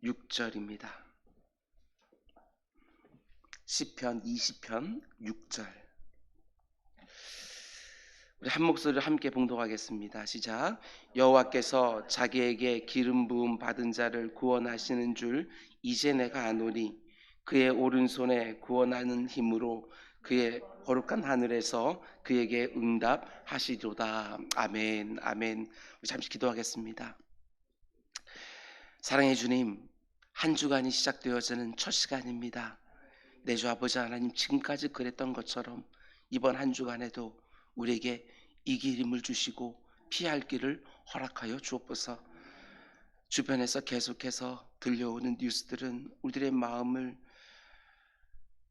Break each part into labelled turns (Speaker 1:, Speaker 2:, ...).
Speaker 1: 6절입니다. 시편 20편 6절. 우리 한 목소리로 함께 봉독하겠습니다. 시작. 여호와께서 자기에게 기름 부음 받은 자를 구원하시는 줄 이제 내가 아노니 그의 오른손에 구원하는 힘으로 그의 거룩한 하늘에서 그에게 응답하시리로다. 아멘. 아멘. 우리 잠시 기도하겠습니다. 사랑의 주님, 한 주간이 시작되어지는 첫 시간입니다. 내 주 아버지 하나님, 지금까지 그랬던 것처럼 이번 한 주간에도 우리에게 이길 힘을 주시고 피할 길을 허락하여 주옵소서. 주변에서 계속해서 들려오는 뉴스들은 우리들의 마음을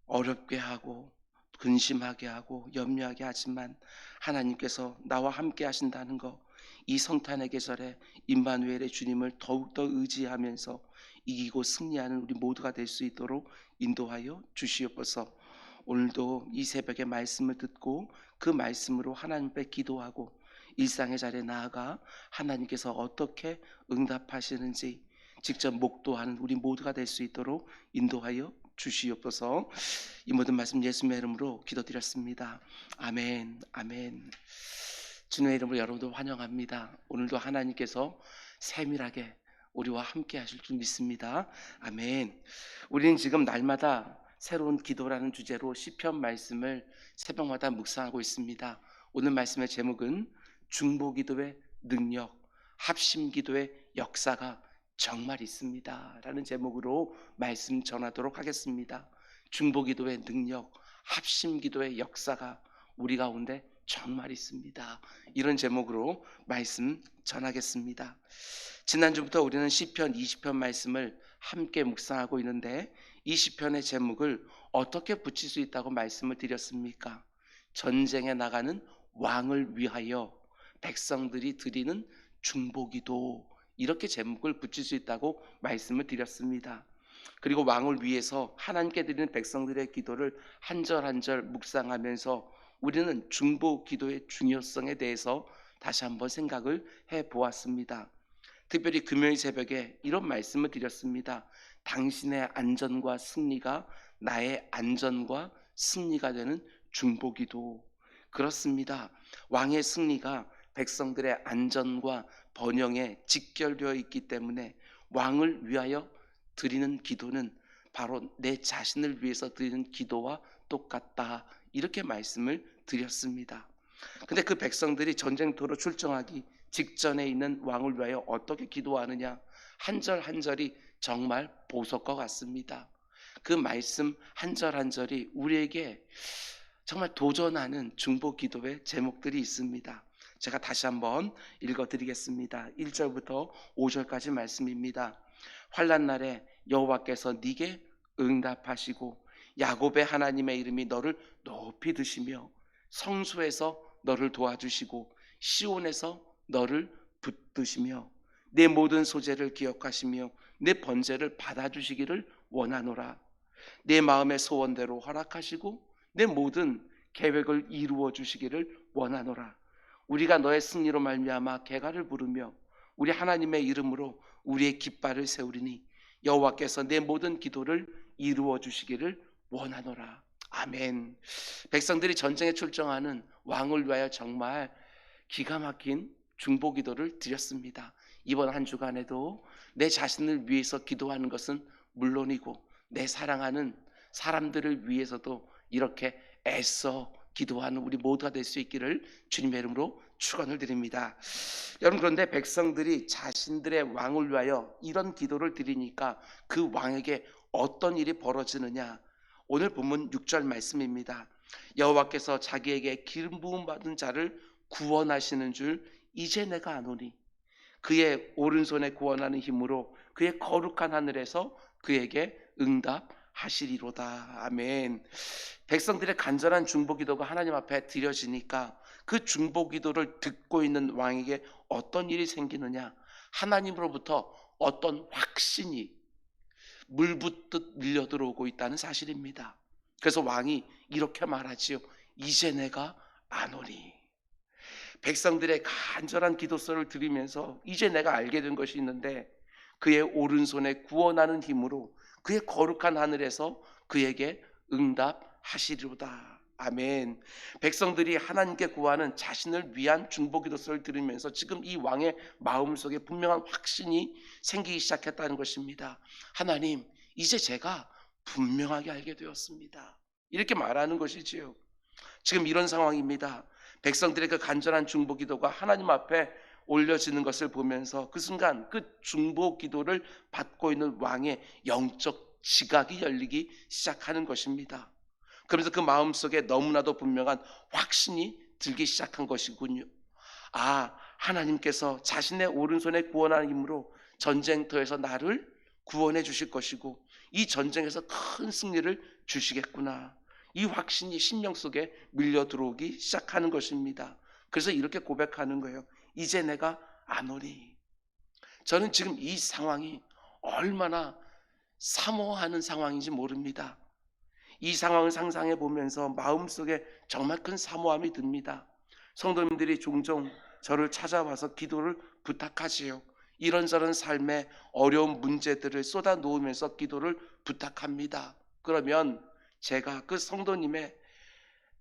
Speaker 1: 어렵게 하고 근심하게 하고 염려하게 하지만 하나님께서 나와 함께 하신다는 것, 이 성탄의 계절에 임마누엘의 주님을 더욱더 의지하면서 이기고 승리하는 우리 모두가 될 수 있도록 인도하여 주시옵소서. 오늘도 이 새벽에 말씀을 듣고 그 말씀으로 하나님 앞에 기도하고 일상의 자리에 나아가 하나님께서 어떻게 응답하시는지 직접 목도하는 우리 모두가 될 수 있도록 인도하여 주시옵소서. 이 모든 말씀 예수님의 이름으로 기도드렸습니다. 아멘. 아멘. 주님의 이름으로 여러분들 환영합니다. 오늘도 하나님께서 세밀하게 우리와 함께 하실 줄 믿습니다. 아멘. 우리는 지금 날마다 새로운 기도라는 주제로 시편 말씀을 새벽마다 묵상하고 있습니다. 오늘 말씀의 제목은 중보기도의 능력, 합심기도의 역사가 정말 있습니다 라는 제목으로 말씀 전하도록 하겠습니다. 중보기도의 능력, 합심기도의 역사가 우리 가운데 정말 있습니다. 이런 제목으로 말씀 전하겠습니다. 지난주부터 우리는 시편 20편 말씀을 함께 묵상하고 있는데 이 시편의 제목을 어떻게 붙일 수 있다고 말씀을 드렸습니까? 전쟁에 나가는 왕을 위하여 백성들이 드리는 중보기도, 이렇게 제목을 붙일 수 있다고 말씀을 드렸습니다. 그리고 왕을 위해서 하나님께 드리는 백성들의 기도를 한 절 한 절 묵상하면서 우리는 중보기도의 중요성에 대해서 다시 한번 생각을 해보았습니다. 특별히 금요일 새벽에 이런 말씀을 드렸습니다. 당신의 안전과 승리가 나의 안전과 승리가 되는 중보기도. 그렇습니다. 왕의 승리가 백성들의 안전과 번영에 직결되어 있기 때문에 왕을 위하여 드리는 기도는 바로 내 자신을 위해서 드리는 기도와 똑같다, 이렇게 말씀을 드렸습니다. 근데 그 백성들이 전쟁터로 출정하기 직전에 있는 왕을 위하여 어떻게 기도하느냐, 한 절 한 절이 정말 보석과 같습니다. 그 말씀 한 절 한 절이 우리에게 정말 도전하는 중보 기도의 제목들이 있습니다. 제가 다시 한번 읽어드리겠습니다. 1절부터 5절까지 말씀입니다. 환난 날에 여호와께서 네게 응답하시고 야곱의 하나님의 이름이 너를 높이 드시며 성소에서 너를 도와주시고 시온에서 너를 붙드시며 내 모든 소재를 기억하시며 내 번제를 받아주시기를 원하노라. 내 마음의 소원대로 허락하시고 내 모든 계획을 이루어 주시기를 원하노라. 우리가 너의 승리로 말미암아 개가를 부르며 우리 하나님의 이름으로 우리의 깃발을 세우리니 여호와께서 내 모든 기도를 이루어 주시기를 원하노라. 아멘. 백성들이 전쟁에 출정하는 왕을 위하여 정말 기가 막힌 중보기도를 드렸습니다. 이번 한 주간에도 내 자신을 위해서 기도하는 것은 물론이고 내 사랑하는 사람들을 위해서도 이렇게 애써 기도하는 우리 모두가 될 수 있기를 주님의 이름으로 축원을 드립니다. 여러분, 그런데 백성들이 자신들의 왕을 위하여 이런 기도를 드리니까 그 왕에게 어떤 일이 벌어지느냐, 오늘 본문 6절 말씀입니다. 여호와께서 자기에게 기름 부음 받은 자를 구원하시는 줄 이제 내가 아노니 그의 오른손에 구원하는 힘으로 그의 거룩한 하늘에서 그에게 응답하시리로다. 아멘. 백성들의 간절한 중보기도가 하나님 앞에 드려지니까 그 중보기도를 듣고 있는 왕에게 어떤 일이 생기느냐, 하나님으로부터 어떤 확신이 물붓듯 밀려들어오고 있다는 사실입니다. 그래서 왕이 이렇게 말하지요. 이제 내가 아노니. 백성들의 간절한 기도소를 들으면서 이제 내가 알게 된 것이 있는데, 그의 오른손에 구원하는 힘으로 그의 거룩한 하늘에서 그에게 응답하시리로다. 아멘. 백성들이 하나님께 구하는 자신을 위한 중보기도서를 들으면서 지금 이 왕의 마음속에 분명한 확신이 생기기 시작했다는 것입니다. 하나님, 이제 제가 분명하게 알게 되었습니다. 이렇게 말하는 것이지요. 지금 이런 상황입니다. 백성들의 그 간절한 중보기도가 하나님 앞에 올려지는 것을 보면서 그 순간 그 중보기도를 받고 있는 왕의 영적 지각이 열리기 시작하는 것입니다. 그러면서 그 마음속에 너무나도 분명한 확신이 들기 시작한 것이군요. 아, 하나님께서 자신의 오른손에 구원하는 힘으로 전쟁터에서 나를 구원해 주실 것이고 이 전쟁에서 큰 승리를 주시겠구나. 이 확신이 심령 속에 밀려 들어오기 시작하는 것입니다. 그래서 이렇게 고백하는 거예요. 이제 내가 아노니. 저는 지금 이 상황이 얼마나 사모하는 상황인지 모릅니다. 이 상황을 상상해 보면서 마음속에 정말 큰 사모함이 듭니다. 성도님들이 종종 저를 찾아와서 기도를 부탁하지요. 이런저런 삶의 어려운 문제들을 쏟아 놓으면서 기도를 부탁합니다. 그러면 제가 그 성도님의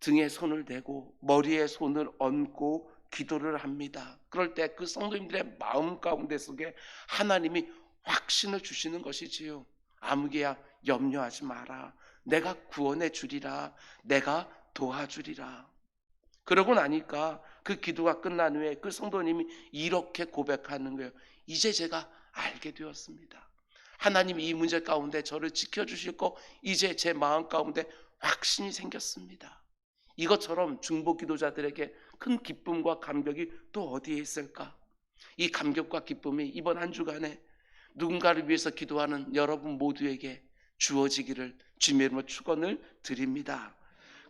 Speaker 1: 등에 손을 대고 머리에 손을 얹고 기도를 합니다. 그럴 때 그 성도님들의 마음 가운데 속에 하나님이 확신을 주시는 것이지요. 아무개야 염려하지 마라. 내가 구원해 주리라. 내가 도와주리라. 그러고 나니까 그 기도가 끝난 후에 그 성도님이 이렇게 고백하는 거예요. 이제 제가 알게 되었습니다. 하나님이 이 문제 가운데 저를 지켜주실 거 이제 제 마음 가운데 확신이 생겼습니다. 이것처럼 중보 기도자들에게 큰 기쁨과 감격이 또 어디에 있을까? 이 감격과 기쁨이 이번 한 주간에 누군가를 위해서 기도하는 여러분 모두에게 주어지기를 주님의 이름으로 축원을 드립니다.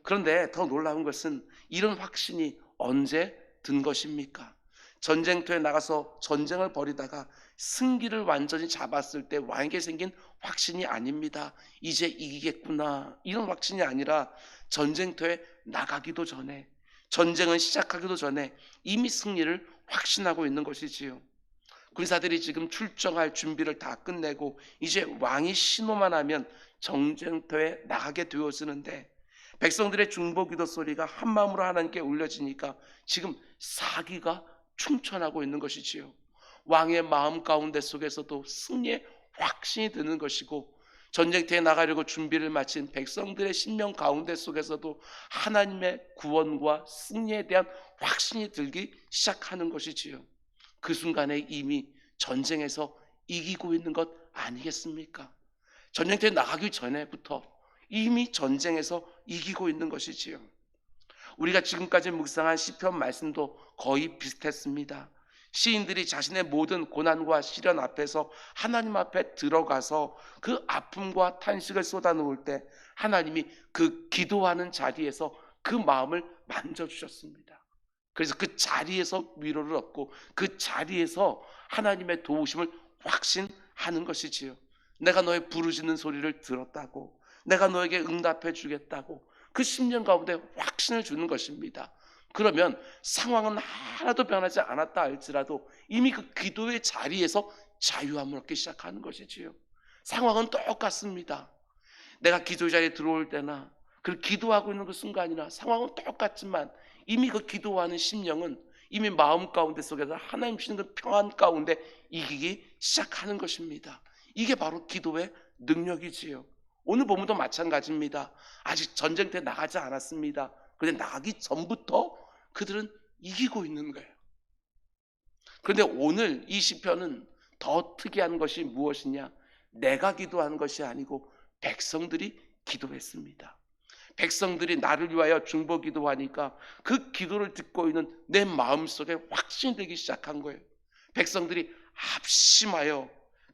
Speaker 1: 그런데 더 놀라운 것은 이런 확신이 언제 든 것입니까? 전쟁터에 나가서 전쟁을 벌이다가 승기를 완전히 잡았을 때 왕에게 생긴 확신이 아닙니다. 이제 이기겠구나 이런 확신이 아니라 전쟁터에 나가기도 전에, 전쟁을 시작하기도 전에 이미 승리를 확신하고 있는 것이지요. 군사들이 지금 출정할 준비를 다 끝내고 이제 왕이 신호만 하면 전쟁터에 나가게 되어지는데 백성들의 중보기도 소리가 한마음으로 하나님께 울려지니까 지금 사기가 충천하고 있는 것이지요. 왕의 마음 가운데 속에서도 승리의 확신이 드는 것이고 전쟁터에 나가려고 준비를 마친 백성들의 심령 가운데 속에서도 하나님의 구원과 승리에 대한 확신이 들기 시작하는 것이지요. 그 순간에 이미 전쟁에서 이기고 있는 것 아니겠습니까? 전쟁터에 나가기 전에부터 이미 전쟁에서 이기고 있는 것이지요. 우리가 지금까지 묵상한 시편 말씀도 거의 비슷했습니다. 시인들이 자신의 모든 고난과 시련 앞에서 하나님 앞에 들어가서 그 아픔과 탄식을 쏟아놓을 때 하나님이 그 기도하는 자리에서 그 마음을 만져주셨습니다. 그래서 그 자리에서 위로를 얻고 그 자리에서 하나님의 도우심을 확신하는 것이지요. 내가 너의 부르짖는 소리를 들었다고, 내가 너에게 응답해 주겠다고 그 심령 가운데 확신을 주는 것입니다. 그러면 상황은 하나도 변하지 않았다 할지라도 이미 그 기도의 자리에서 자유함을 얻기 시작하는 것이지요. 상황은 똑같습니다. 내가 기도의 자리에 들어올 때나 그 기도하고 있는 그 순간이나 상황은 똑같지만 이미 그 기도하는 심령은 이미 마음 가운데 속에서 하나님 주시는 그 평안 가운데 이기기 시작하는 것입니다. 이게 바로 기도의 능력이지요. 오늘 본문도 마찬가지입니다. 아직 전쟁터에 나가지 않았습니다. 그런데 나가기 전부터 그들은 이기고 있는 거예요. 그런데 오늘 이 시편은 더 특이한 것이 무엇이냐? 내가 기도한 것이 아니고 백성들이 기도했습니다. 백성들이 나를 위하여 중보 기도하니까 그 기도를 듣고 있는 내 마음속에 확신이 되기 시작한 거예요. 백성들이 합심하여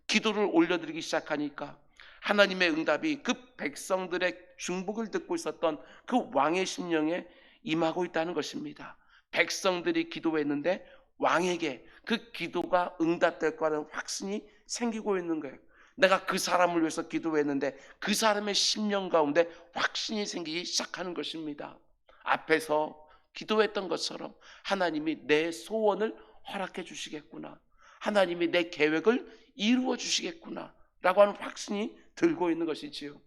Speaker 1: 기도를 올려드리기 시작하니까 하나님의 응답이 그 백성들의 중복을 듣고 있었던 그 왕의 심령에 임하고 있다는 것입니다. 백성들이 기도했는데 왕에게 그 기도가 응답될 거라는 확신이 생기고 있는 거예요. 내가 그 사람을 위해서 기도했는데 그 사람의 심령 가운데 확신이 생기기 시작하는 것입니다. 앞에서 기도했던 것처럼 하나님이 내 소원을 허락해 주시겠구나. 하나님이 내 계획을 이루어 주시겠구나 라고 하는 확신이 들고 있는 것이지요.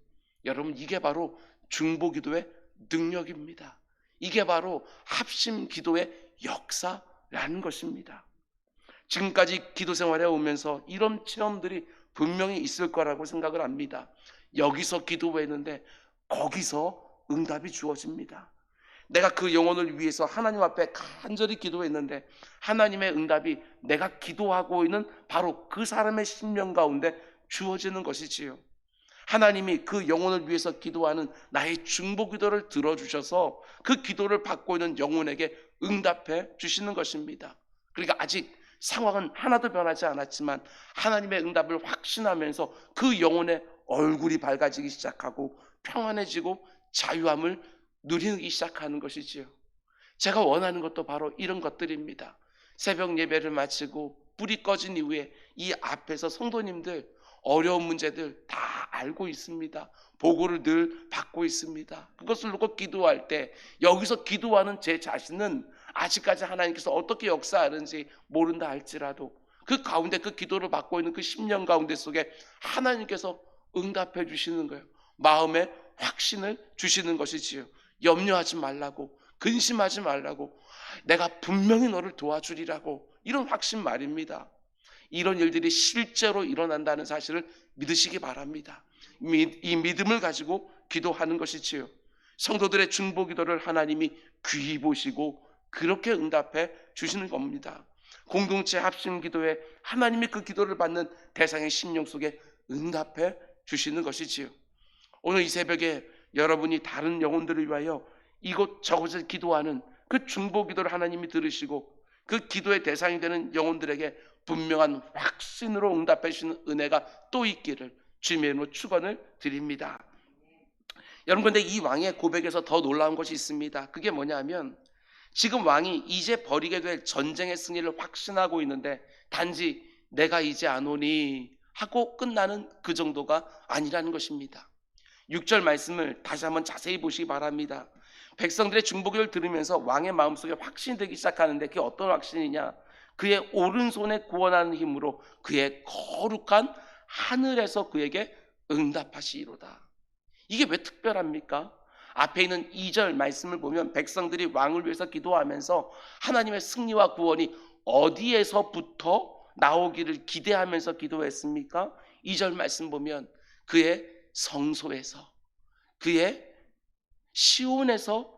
Speaker 1: 여러분, 이게 바로 중보기도의 능력입니다. 이게 바로 합심기도의 역사라는 것입니다. 지금까지 기도 생활에 오면서 이런 체험들이 분명히 있을 거라고 생각을 합니다. 여기서 기도했는데 거기서 응답이 주어집니다. 내가 그 영혼을 위해서 하나님 앞에 간절히 기도했는데 하나님의 응답이 내가 기도하고 있는 바로 그 사람의 심령 가운데 주어지는 것이지요. 하나님이 그 영혼을 위해서 기도하는 나의 중보기도를 들어주셔서 그 기도를 받고 있는 영혼에게 응답해 주시는 것입니다. 그러니까 아직 상황은 하나도 변하지 않았지만 하나님의 응답을 확신하면서 그 영혼의 얼굴이 밝아지기 시작하고 평안해지고 자유함을 누리기 시작하는 것이지요. 제가 원하는 것도 바로 이런 것들입니다. 새벽 예배를 마치고 불이 꺼진 이후에 이 앞에서 성도님들 어려운 문제들 다 알고 있습니다. 보고를 늘 받고 있습니다. 그것을 놓고 기도할 때 여기서 기도하는 제 자신은 아직까지 하나님께서 어떻게 역사하는지 모른다 할지라도 그 가운데 그 기도를 받고 있는 그 10년 가운데 속에 하나님께서 응답해 주시는 거예요. 마음에 확신을 주시는 것이지요. 염려하지 말라고, 근심하지 말라고, 내가 분명히 너를 도와주리라고, 이런 확신 말입니다. 이런 일들이 실제로 일어난다는 사실을 믿으시기 바랍니다. 이 믿음을 가지고 기도하는 것이지요. 성도들의 중보기도를 하나님이 귀히 보시고 그렇게 응답해 주시는 겁니다. 공동체 합심기도에 하나님이 그 기도를 받는 대상의 심령 속에 응답해 주시는 것이지요. 오늘 이 새벽에 여러분이 다른 영혼들을 위하여 이곳저곳을 기도하는 그 중보기도를 하나님이 들으시고 그 기도의 대상이 되는 영혼들에게 분명한 확신으로 응답해 주시는 은혜가 또 있기를 주님의 이름으로 축원을 드립니다. 여러분, 근데 이 왕의 고백에서 더 놀라운 것이 있습니다. 그게 뭐냐면 지금 왕이 이제 벌이게 될 전쟁의 승리를 확신하고 있는데 단지 내가 이제 안 오니 하고 끝나는 그 정도가 아니라는 것입니다. 6절 말씀을 다시 한번 자세히 보시기 바랍니다. 백성들의 중보기도를 들으면서 왕의 마음속에 확신이 되기 시작하는데 그게 어떤 확신이냐? 그의 오른손에 구원하는 힘으로 그의 거룩한 하늘에서 그에게 응답하시리로다. 이게 왜 특별합니까? 앞에 있는 2절 말씀을 보면 백성들이 왕을 위해서 기도하면서 하나님의 승리와 구원이 어디에서부터 나오기를 기대하면서 기도했습니까? 2절 말씀 보면 그의 성소에서, 그의 시온에서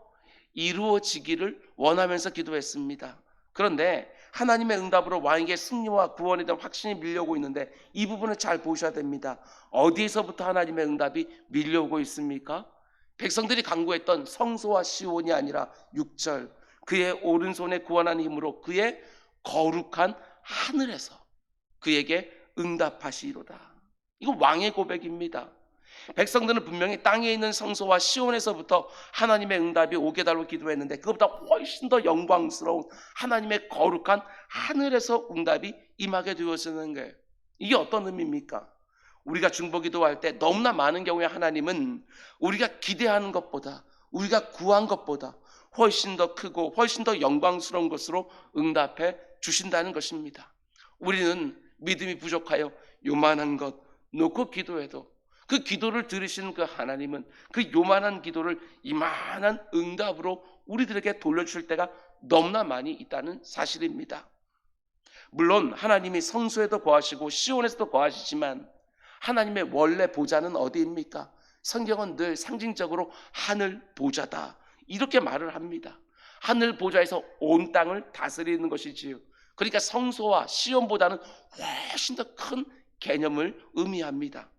Speaker 1: 이루어지기를 원하면서 기도했습니다. 그런데 하나님의 응답으로 왕에게 승리와 구원에 대한 확신이 밀려오고 있는데 이 부분을 잘 보셔야 됩니다. 어디에서부터 하나님의 응답이 밀려오고 있습니까? 백성들이 간구했던 성소와 시온이 아니라 6절 그의 오른손에 구원하는 힘으로 그의 거룩한 하늘에서 그에게 응답하시리로다. 이거 왕의 고백입니다. 백성들은 분명히 땅에 있는 성소와 시온에서부터 하나님의 응답이 오게 달라고 기도했는데 그것보다 훨씬 더 영광스러운 하나님의 거룩한 하늘에서 응답이 임하게 되어지는 거예요. 이게 어떤 의미입니까? 우리가 중보기도할 때 너무나 많은 경우에 하나님은 우리가 기대하는 것보다, 우리가 구한 것보다 훨씬 더 크고 훨씬 더 영광스러운 것으로 응답해 주신다는 것입니다. 우리는 믿음이 부족하여 요만한 것 놓고 기도해도 그 기도를 들으시는 그 하나님은 그 요만한 기도를 이만한 응답으로 우리들에게 돌려주실 때가 너무나 많이 있다는 사실입니다. 물론 하나님이 성소에도 거하시고 시온에서도 거하시지만 하나님의 원래 보좌는 어디입니까? 성경은 늘 상징적으로 하늘 보좌다 이렇게 말을 합니다. 하늘 보좌에서 온 땅을 다스리는 것이지요. 그러니까 성소와 시온보다는 훨씬 더 큰 개념을 의미합니다.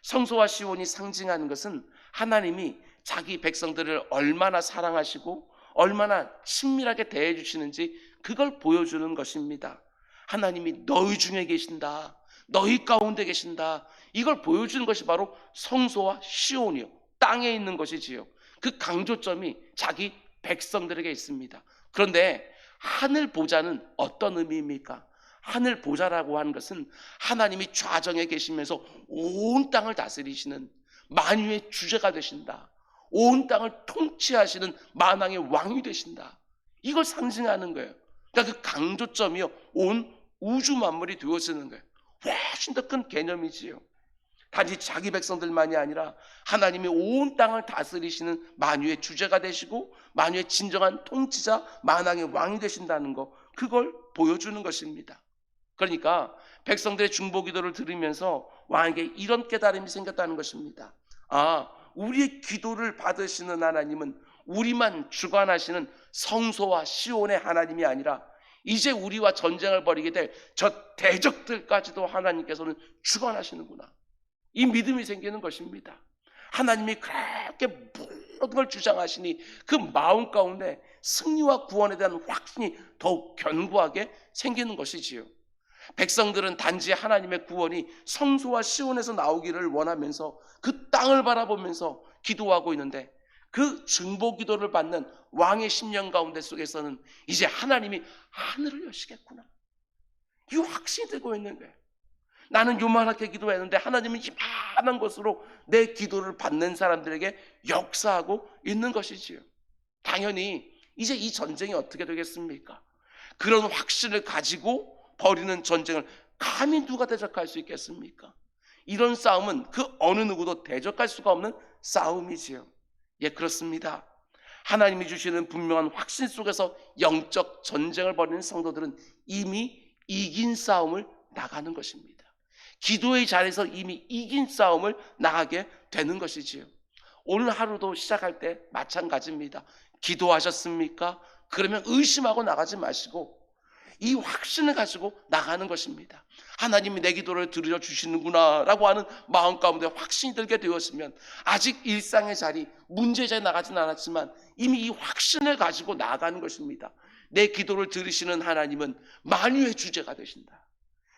Speaker 1: 성소와 시온이 상징하는 것은 하나님이 자기 백성들을 얼마나 사랑하시고 얼마나 친밀하게 대해 주시는지 그걸 보여주는 것입니다. 하나님이 너희 중에 계신다, 너희 가운데 계신다, 이걸 보여주는 것이 바로 성소와 시온이요, 땅에 있는 것이지요. 그 강조점이 자기 백성들에게 있습니다. 그런데 하늘 보좌는 어떤 의미입니까? 하늘 보좌라고 하는 것은 하나님이 좌정에 계시면서 온 땅을 다스리시는 만유의 주제가 되신다, 온 땅을 통치하시는 만왕의 왕이 되신다, 이걸 상징하는 거예요. 그러니까 그 강조점이요, 온 우주 만물이 되어지는 거예요. 훨씬 더 큰 개념이지요. 단지 자기 백성들만이 아니라 하나님이 온 땅을 다스리시는 만유의 주제가 되시고 만유의 진정한 통치자 만왕의 왕이 되신다는 거, 그걸 보여주는 것입니다. 그러니까 백성들의 중보기도를 들으면서 왕에게 이런 깨달음이 생겼다는 것입니다. 아, 우리의 기도를 받으시는 하나님은 우리만 주관하시는 성소와 시온의 하나님이 아니라 이제 우리와 전쟁을 벌이게 될 저 대적들까지도 하나님께서는 주관하시는구나. 이 믿음이 생기는 것입니다. 하나님이 그렇게 모든 걸 주장하시니 그 마음 가운데 승리와 구원에 대한 확신이 더욱 견고하게 생기는 것이지요. 백성들은 단지 하나님의 구원이 성소와 시온에서 나오기를 원하면서 그 땅을 바라보면서 기도하고 있는데, 그 중보기도를 받는 왕의 심령 가운데 속에서는 이제 하나님이 하늘을 여시겠구나, 이 확신이 되고 있는 거예요. 나는 요만하게 기도했는데 하나님은 이만한 것으로 내 기도를 받는 사람들에게 역사하고 있는 것이지요. 당연히 이제 이 전쟁이 어떻게 되겠습니까? 그런 확신을 가지고 벌이는 전쟁을 감히 누가 대적할 수 있겠습니까? 이런 싸움은 그 어느 누구도 대적할 수가 없는 싸움이지요. 예, 그렇습니다. 하나님이 주시는 분명한 확신 속에서 영적 전쟁을 벌이는 성도들은 이미 이긴 싸움을 나가는 것입니다. 기도의 자리에서 이미 이긴 싸움을 나가게 되는 것이지요. 오늘 하루도 시작할 때 마찬가지입니다. 기도하셨습니까? 그러면 의심하고 나가지 마시고 이 확신을 가지고 나가는 것입니다. 하나님이 내 기도를 들어주시는구나 라고 하는 마음 가운데 확신이 들게 되었으면 아직 일상의 자리, 문제의 자리에 나가지는 않았지만 이미 이 확신을 가지고 나가는 것입니다. 내 기도를 들으시는 하나님은 만유의 주제가 되신다.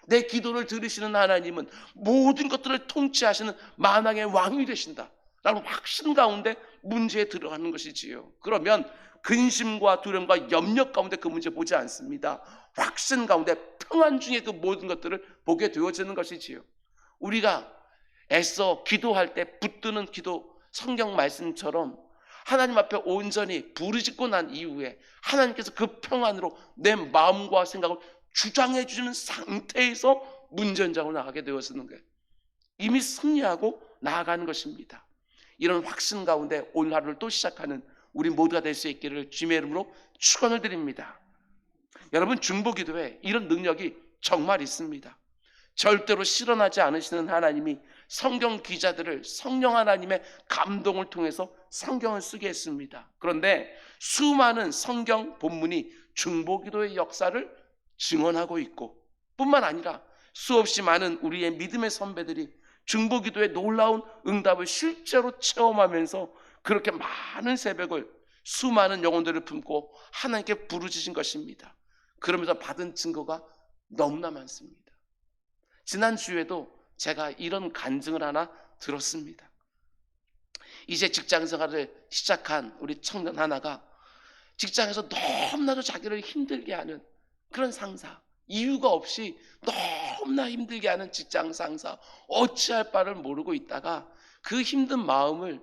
Speaker 1: 내 기도를 들으시는 하나님은 모든 것들을 통치하시는 만왕의 왕이 되신다 라는 확신 가운데 문제에 들어가는 것이지요. 그러면 근심과 두려움과 염려 가운데 그 문제 보지 않습니다. 확신 가운데 평안 중에 그 모든 것들을 보게 되어지는 것이지요. 우리가 애써 기도할 때 붙드는 기도, 성경 말씀처럼 하나님 앞에 온전히 부르짖고 난 이후에 하나님께서 그 평안으로 내 마음과 생각을 주장해 주시는 상태에서 문제 현장으로 나가게 되어지는 거예요. 이미 승리하고 나아가는 것입니다. 이런 확신 가운데 오늘 하루를 또 시작하는 우리 모두가 될 수 있기를 주님의 이름으로 축원을 드립니다. 여러분, 중보기도에 이런 능력이 정말 있습니다. 절대로 실현하지 않으시는 하나님이 성경 기자들을 성령 하나님의 감동을 통해서 성경을 쓰게 했습니다. 그런데 수많은 성경 본문이 중보기도의 역사를 증언하고 있고, 뿐만 아니라 수없이 많은 우리의 믿음의 선배들이 중보기도의 놀라운 응답을 실제로 체험하면서 그렇게 많은 새벽을 수많은 영혼들을 품고 하나님께 부르짖은 것입니다. 그러면서 받은 증거가 너무나 많습니다. 지난주에도 제가 이런 간증을 하나 들었습니다. 이제 직장 생활을 시작한 우리 청년 하나가 직장에서 너무나도 자기를 힘들게 하는 그런 상사, 이유가 없이 너무나 힘들게 하는 직장 상사, 어찌할 바를 모르고 있다가 그 힘든 마음을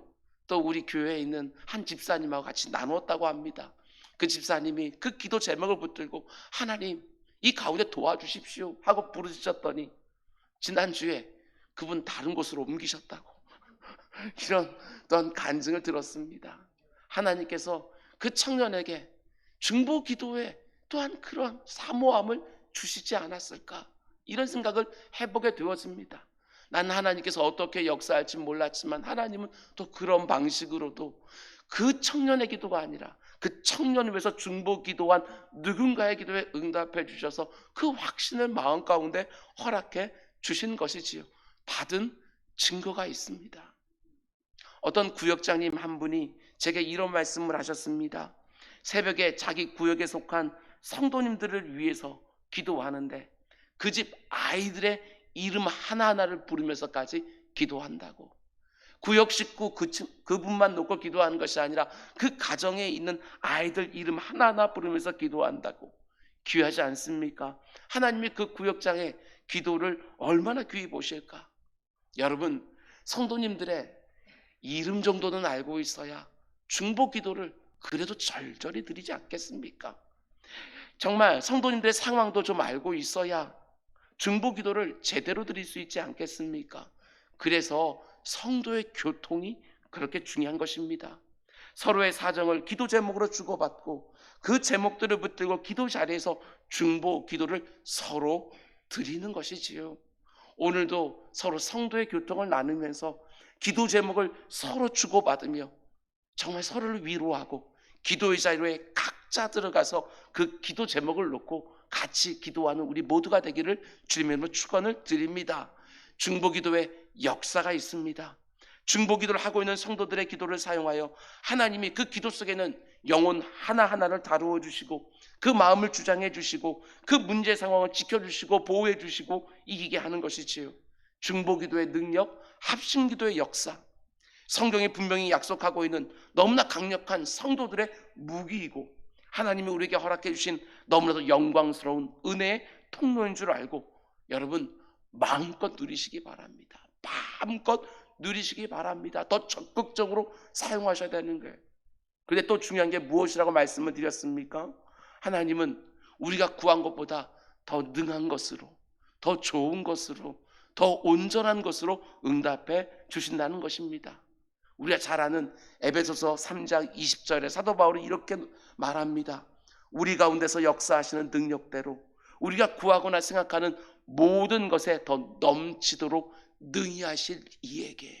Speaker 1: 또 우리 교회에 있는 한 집사님하고 같이 나누었다고 합니다. 그 집사님이 그 기도 제목을 붙들고 하나님, 이 가운데 도와주십시오 하고 부르짖었더니 지난주에 그분 다른 곳으로 옮기셨다고 이런 간증을 들었습니다. 하나님께서 그 청년에게 중보 기도에 또한 그런 사모함을 주시지 않았을까, 이런 생각을 해보게 되었습니다. 난 하나님께서 어떻게 역사할지 몰랐지만 하나님은 또 그런 방식으로도 그 청년의 기도가 아니라 그 청년을 위해서 중보 기도한 누군가의 기도에 응답해 주셔서 그 확신을 마음 가운데 허락해 주신 것이지요. 받은 증거가 있습니다. 어떤 구역장님 한 분이 제게 이런 말씀을 하셨습니다. 새벽에 자기 구역에 속한 성도님들을 위해서 기도하는데 그 집 아이들의 이름 하나하나를 부르면서까지 기도한다고. 구역 식구 그분만 놓고 기도하는 것이 아니라 그 가정에 있는 아이들 이름 하나하나 부르면서 기도한다고. 귀하지 않습니까? 하나님이 그 구역장의 기도를 얼마나 귀히 보실까? 여러분, 성도님들의 이름 정도는 알고 있어야 중보 기도를 그래도 절절히 드리지 않겠습니까? 정말 성도님들의 상황도 좀 알고 있어야 중보 기도를 제대로 드릴 수 있지 않겠습니까? 그래서 성도의 교통이 그렇게 중요한 것입니다. 서로의 사정을 기도 제목으로 주고받고 그 제목들을 붙들고 기도 자리에서 중보 기도를 서로 드리는 것이지요. 오늘도 서로 성도의 교통을 나누면서 기도 제목을 서로 주고받으며 정말 서로를 위로하고 기도의 자리에 각자 들어가서 그 기도 제목을 놓고 같이 기도하는 우리 모두가 되기를 주님의 이름으로 축원을 드립니다. 중보기도의 역사가 있습니다. 중보기도를 하고 있는 성도들의 기도를 사용하여 하나님이 그 기도 속에는 영혼 하나하나를 다루어 주시고 그 마음을 주장해 주시고 그 문제 상황을 지켜주시고 보호해 주시고 이기게 하는 것이지요. 중보기도의 능력, 합심기도의 역사, 성경이 분명히 약속하고 있는 너무나 강력한 성도들의 무기이고 하나님이 우리에게 허락해 주신 너무나도 영광스러운 은혜의 통로인 줄 알고 여러분 마음껏 누리시기 바랍니다. 마음껏 누리시기 바랍니다. 더 적극적으로 사용하셔야 되는 거예요. 그런데 또 중요한 게 무엇이라고 말씀을 드렸습니까? 하나님은 우리가 구한 것보다 더 능한 것으로, 더 좋은 것으로, 더 온전한 것으로 응답해 주신다는 것입니다. 우리가 잘 아는 에베소서 3장 20절에 사도 바울이 이렇게 말합니다. 우리 가운데서 역사하시는 능력대로 우리가 구하거나 생각하는 모든 것에 더 넘치도록 능히 하실 이에게.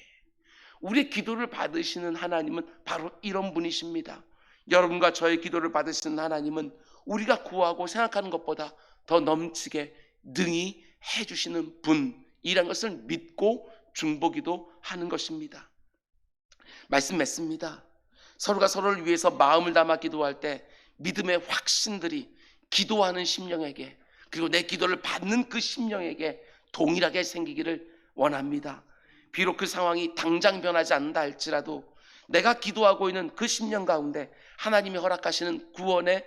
Speaker 1: 우리의 기도를 받으시는 하나님은 바로 이런 분이십니다. 여러분과 저의 기도를 받으시는 하나님은 우리가 구하고 생각하는 것보다 더 넘치게 능히 해주시는 분이란 것을 믿고 중보기도 하는 것입니다. 말씀 맺습니다. 서로가 서로를 위해서 마음을 담아 기도할 때 믿음의 확신들이 기도하는 심령에게 그리고 내 기도를 받는 그 심령에게 동일하게 생기기를 원합니다. 비록 그 상황이 당장 변하지 않는다 할지라도 내가 기도하고 있는 그 심령 가운데 하나님이 허락하시는 구원의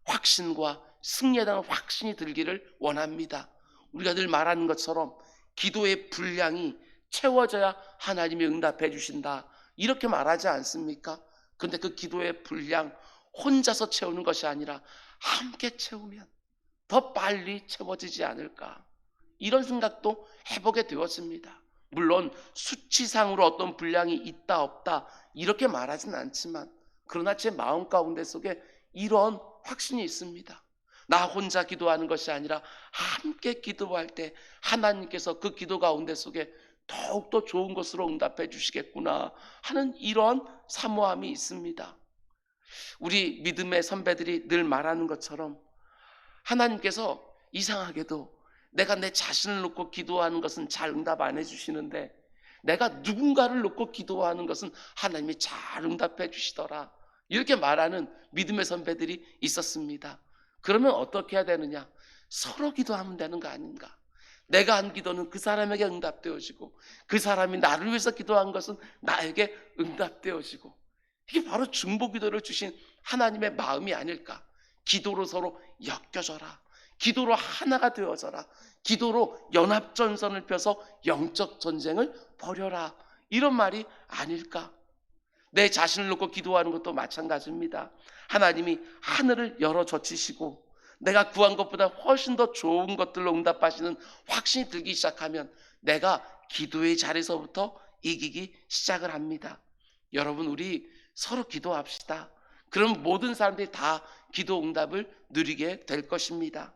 Speaker 1: 확신과 승리에 대한 확신이 들기를 원합니다. 우리가 늘 말하는 것처럼 기도의 분량이 채워져야 하나님이 응답해 주신다 이렇게 말하지 않습니까? 그런데 그 기도의 분량 혼자서 채우는 것이 아니라 함께 채우면 더 빨리 채워지지 않을까 이런 생각도 해보게 되었습니다. 물론 수치상으로 어떤 분량이 있다 없다 이렇게 말하지는 않지만 그러나 제 마음 가운데 속에 이런 확신이 있습니다. 나 혼자 기도하는 것이 아니라 함께 기도할 때 하나님께서 그 기도 가운데 속에 더욱더 좋은 것으로 응답해 주시겠구나 하는 이런 사모함이 있습니다. 우리 믿음의 선배들이 늘 말하는 것처럼 하나님께서 이상하게도 내가 내 자신을 놓고 기도하는 것은 잘 응답 안 해주시는데 내가 누군가를 놓고 기도하는 것은 하나님이 잘 응답해 주시더라 이렇게 말하는 믿음의 선배들이 있었습니다. 그러면 어떻게 해야 되느냐? 서로 기도하면 되는 거 아닌가? 내가 한 기도는 그 사람에게 응답되어지고 그 사람이 나를 위해서 기도한 것은 나에게 응답되어지고 이게 바로 중보기도를 주신 하나님의 마음이 아닐까? 기도로 서로 엮여져라. 기도로 하나가 되어져라. 기도로 연합전선을 펴서 영적 전쟁을 벌여라. 이런 말이 아닐까? 내 자신을 놓고 기도하는 것도 마찬가지입니다. 하나님이 하늘을 열어 젖히시고 내가 구한 것보다 훨씬 더 좋은 것들로 응답하시는 확신이 들기 시작하면 내가 기도의 자리에서부터 이기기 시작을 합니다. 여러분 우리 서로 기도합시다. 그럼 모든 사람들이 다 기도 응답을 누리게 될 것입니다.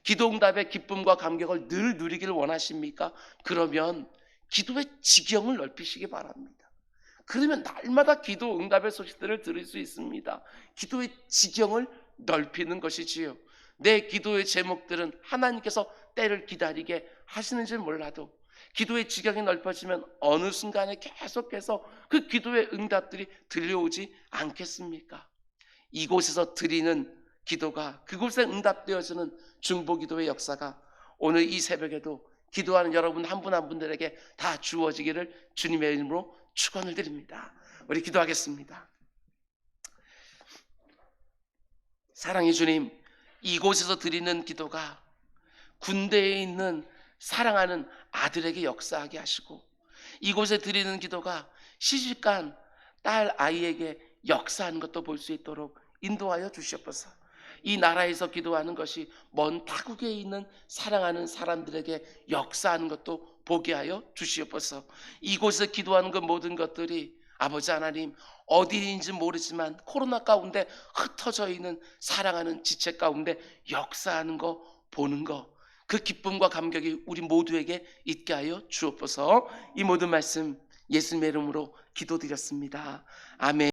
Speaker 1: 기도 응답의 기쁨과 감격을 늘 누리기를 원하십니까? 그러면 기도의 지경을 넓히시기 바랍니다. 그러면 날마다 기도 응답의 소식들을 들을 수 있습니다. 기도의 지경을 넓히는 것이지요. 내 기도의 제목들은 하나님께서 때를 기다리게 하시는지 몰라도 기도의 지경이 넓어지면 어느 순간에 계속해서 그 기도의 응답들이 들려오지 않겠습니까? 이곳에서 드리는 기도가 그곳에 응답되어지는 중보기도의 역사가 오늘 이 새벽에도 기도하는 여러분 한 분 한 분들에게 다 주어지기를 주님의 이름으로 축원을 드립니다. 우리 기도하겠습니다. 사랑의 주님, 이곳에서 드리는 기도가 군대에 있는 사랑하는 아들에게 역사하게 하시고 이곳에 드리는 기도가 시집간 딸 아이에게 역사하는 것도 볼 수 있도록 인도하여 주시옵소서. 이 나라에서 기도하는 것이 먼 타국에 있는 사랑하는 사람들에게 역사하는 것도 보게 하여 주시옵소서. 이곳에 기도하는 그 모든 것들이 아버지 하나님 어디인지 모르지만 코로나 가운데 흩어져 있는 사랑하는 지체 가운데 역사하는 거 보는 거, 그 기쁨과 감격이 우리 모두에게 있게 하여 주옵소서. 이 모든 말씀 예수님의 이름으로 기도드렸습니다. 아멘.